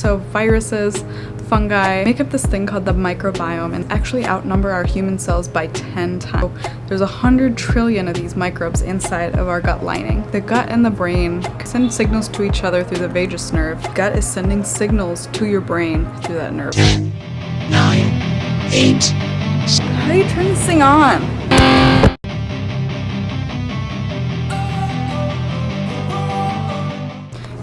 So viruses, fungi make up this thing called the microbiome and actually outnumber our human cells by 10 times. So there's 100 trillion of these microbes inside of our gut lining. The gut and the brain send signals to each other through the vagus nerve. The gut is sending signals to your brain through that nerve. 10, 9, 8. How do you turn this thing on?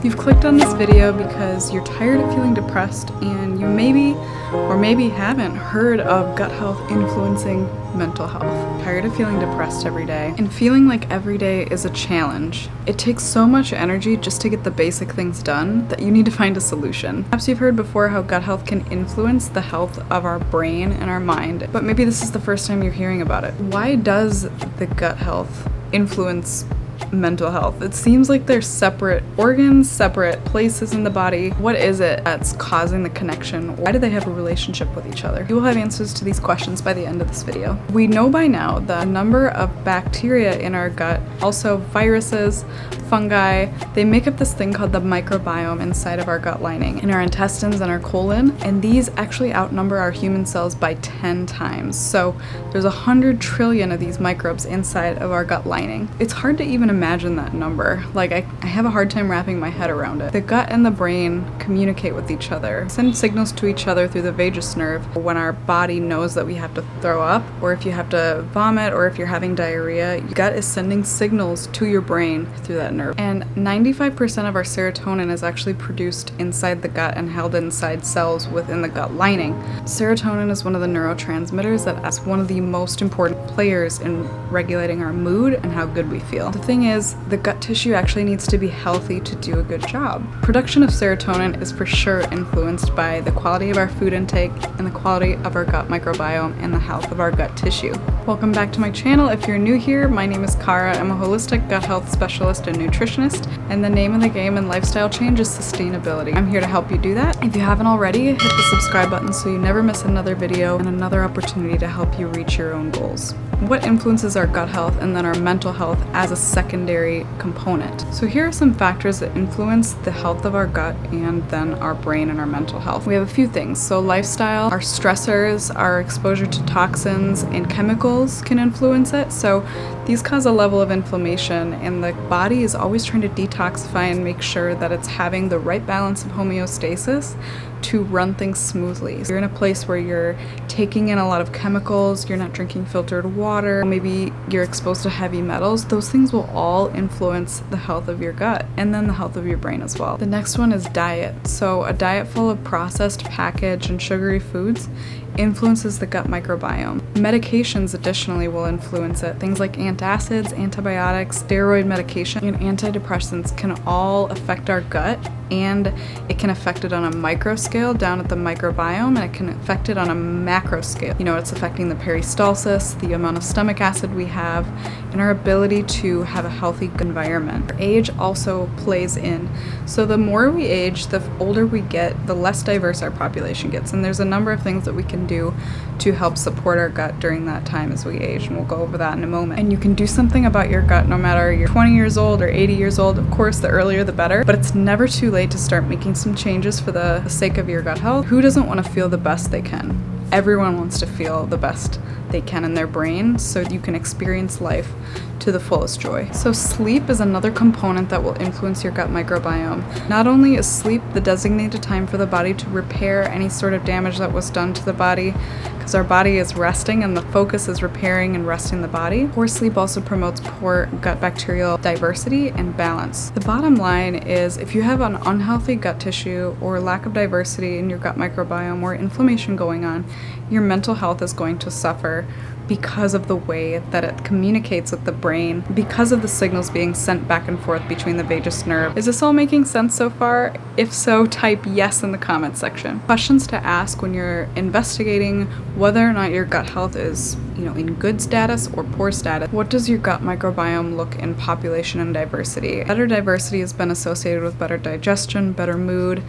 You've clicked on this video because you're tired of feeling depressed and you maybe or maybe haven't heard of gut health influencing mental health. Tired of feeling depressed every day and feeling like every day is a challenge. It takes so much energy just to get the basic things done that you need to find a solution. Perhaps you've heard before how gut health can influence the health of our brain and our mind, but maybe this is the first time you're hearing about it. Why does the gut health influence mental health? It seems like they're separate organs, separate places in the body. What is it that's causing the connection? Why do they have a relationship with each other? You will have answers to these questions by the end of this video. We know by now the number of bacteria in our gut, also viruses, fungi, they make up this thing called the microbiome inside of our gut lining, in our intestines and our colon, and these actually outnumber our human cells by 10 times. So there's 100 trillion of these microbes inside of our gut lining. It's hard to even imagine that number. Like I have a hard time wrapping my head around it. The gut and the brain communicate with each other, send signals to each other through the vagus nerve when our body knows that we have to throw up, or if you have to vomit, or if you're having diarrhea. Your gut is sending signals to your brain through that nerve. And 95% of our serotonin is actually produced inside the gut and held inside cells within the gut lining. Serotonin is one of the neurotransmitters that is one of the most important players in regulating our mood and how good we feel. The thing is, the gut tissue actually needs to be healthy to do a good job. Production of serotonin is for sure influenced by the quality of our food intake and the quality of our gut microbiome and the health of our gut tissue. Welcome back to my channel. If you're new here, my name is Kara. I'm a holistic gut health specialist and nutritionist, and the name of the game in lifestyle change is sustainability. I'm here to help you do that. If you haven't already, hit the subscribe button so you never miss another video and another opportunity to help you reach your own goals. What influences our gut health and then our mental health as a secondary component? So here are some factors that influence the health of our gut and then our brain and our mental health. We have a few things. So lifestyle, our stressors, our exposure to toxins and chemicals can influence it. So these cause a level of inflammation, and the body is always trying to detoxify and make sure that it's having the right balance of homeostasis to run things smoothly. So you're in a place where you're taking in a lot of chemicals, you're not drinking filtered water, maybe you're exposed to heavy metals. Those things will all influence the health of your gut and then the health of your brain as well. The next one is diet. So a diet full of processed, packaged, and sugary foods influences the gut microbiome. Medications additionally will influence it. Things like antacids, antibiotics, steroid medication, and antidepressants can all affect our gut, and it can affect it on a micro scale down at the microbiome, and it can affect it on a macro scale. You know, it's affecting the peristalsis, the amount of stomach acid we have, and our ability to have a healthy environment. Age also plays in. So the more we age, the older we get, the less diverse our population gets, and there's a number of things that we can do to help support our gut during that time as we age, and we'll go over that in a moment. And you can do something about your gut no matter you're 20 years old or 80 years old. Of course, the earlier the better, but it's never too late to start making some changes for the sake of your gut health. Who doesn't want to feel the best they can? Everyone wants to feel the best they can in their brain so you can experience life to the fullest joy. So sleep is another component that will influence your gut microbiome. Not only is sleep the designated time for the body to repair any sort of damage that was done to the body, because our body is resting and the focus is repairing and resting the body. Poor sleep also promotes poor gut bacterial diversity and balance. The bottom line is, if you have an unhealthy gut tissue or lack of diversity in your gut microbiome or inflammation going on, your mental health is going to suffer because of the way that it communicates with the brain, because of the signals being sent back and forth between the vagus nerve. Is this all making sense so far? If so, type yes in the comment section. Questions to ask when you're investigating whether or not your gut health is, in good status or poor status. What does your gut microbiome look in population and diversity? Better diversity has been associated with better digestion, better mood,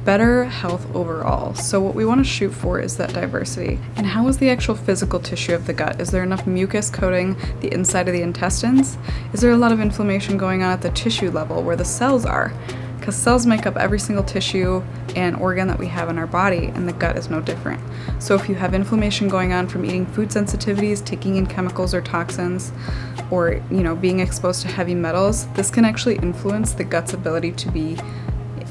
better health overall. So what we want to shoot for is that diversity. And how is the actual physical tissue of the gut? Is there enough mucus coating the inside of the intestines? Is there a lot of inflammation going on at the tissue level where the cells are? because cells make up every single tissue and organ that we have in our body, and the gut is no different. So if you have inflammation going on from eating food sensitivities, taking in chemicals or toxins, or being exposed to heavy metals, this can actually influence the gut's ability to be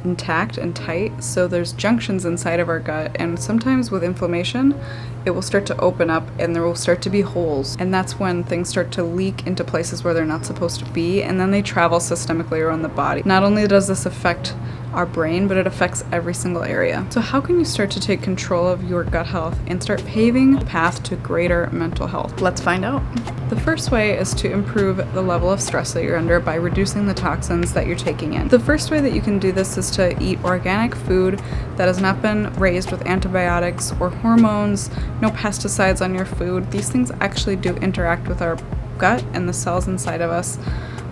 intact and tight. So there's junctions inside of our gut, and sometimes with inflammation it will start to open up and there will start to be holes, and that's when things start to leak into places where they're not supposed to be, and then they travel systemically around the body. Not only does this affect our brain, but it affects every single area. So how can you start to take control of your gut health and start paving the path to greater mental health? Let's find out. The first way is to improve the level of stress that you're under by reducing the toxins that you're taking in. The first way that you can do this is to eat organic food that has not been raised with antibiotics or hormones, no pesticides on your food. These things actually do interact with our gut and the cells inside of us,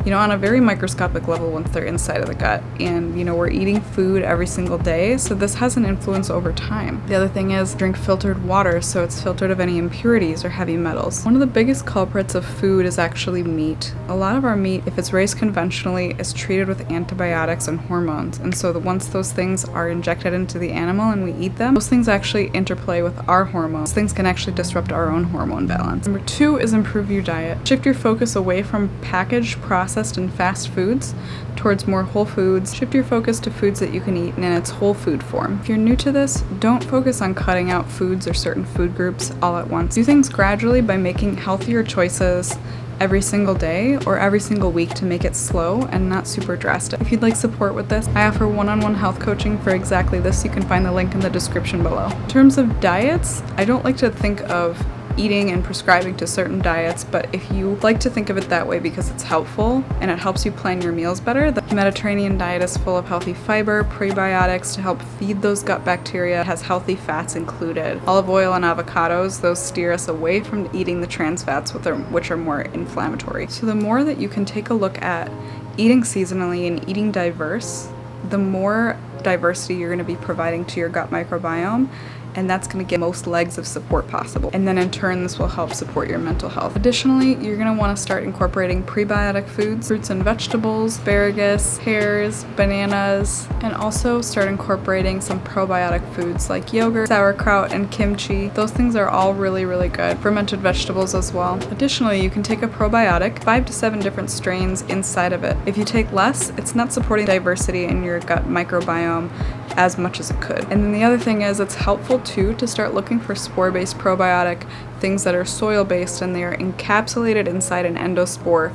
on a very microscopic level once they're inside of the gut. And, we're eating food every single day, so this has an influence over time. The other thing is drink filtered water, so it's filtered of any impurities or heavy metals. One of the biggest culprits of food is actually meat. A lot of our meat, if it's raised conventionally, is treated with antibiotics and hormones. And so once those things are injected into the animal and we eat them, those things actually interplay with our hormones. Things can actually disrupt our own hormone balance. Number 2 is improve your diet. Shift your focus away from packaged, processed, and fast foods towards more whole foods. Shift your focus to foods that you can eat in its whole food form. If you're new to this, don't focus on cutting out foods or certain food groups all at once. Do things gradually by making healthier choices every single day or every single week to make it slow and not super drastic. If you'd like support with this, I offer one-on-one health coaching for exactly this. You can find the link in the description below. In terms of diets, I don't like to think of eating and prescribing to certain diets, but if you like to think of it that way because it's helpful and it helps you plan your meals better, the Mediterranean diet is full of healthy fiber, prebiotics to help feed those gut bacteria. It has healthy fats included. Olive oil and avocados, those steer us away from eating the trans fats, which are more inflammatory. So the more that you can take a look at eating seasonally and eating diverse, the more diversity you're going to be providing to your gut microbiome, and that's going to get most legs of support possible. And then in turn, this will help support your mental health. Additionally, you're going to want to start incorporating prebiotic foods, fruits and vegetables, asparagus, pears, bananas, and also start incorporating some probiotic foods like yogurt, sauerkraut, and kimchi. Those things are all really, really good. Fermented vegetables as well. Additionally, you can take a probiotic, 5 to 7 different strains inside of it. If you take less, it's not supporting diversity in your gut microbiome as much as it could. And then the other thing is it's helpful too to start looking for spore-based probiotic, things that are soil-based and they are encapsulated inside an endospore.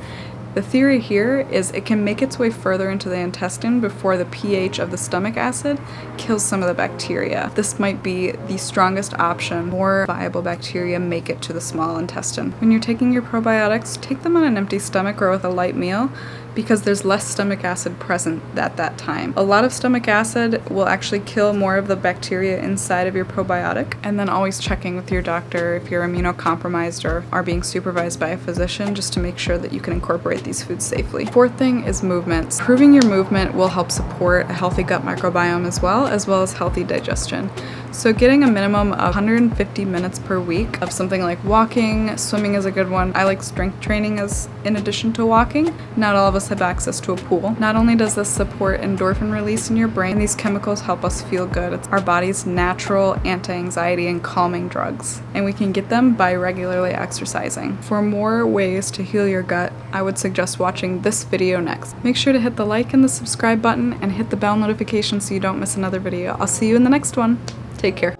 The theory here is it can make its way further into the intestine before the pH of the stomach acid kills some of the bacteria. This might be the strongest option. More viable bacteria make it to the small intestine. When you're taking your probiotics, take them on an empty stomach or with a light meal, because there's less stomach acid present at that time. A lot of stomach acid will actually kill more of the bacteria inside of your probiotic. And then always checking with your doctor if you're immunocompromised or are being supervised by a physician, just to make sure that you can incorporate these foods safely. Fourth thing is movements. Improving your movement will help support a healthy gut microbiome as well as healthy digestion. So getting a minimum of 150 minutes per week of something like walking, swimming is a good one. I like strength training as in addition to walking. Not all of us have access to a pool. Not only does this support endorphin release in your brain, these chemicals help us feel good. It's our body's natural anti-anxiety and calming drugs, and we can get them by regularly exercising. For more ways to heal your gut, I would suggest watching this video next. Make sure to hit the like and the subscribe button and hit the bell notification so you don't miss another video. I'll see you in the next one. Take care.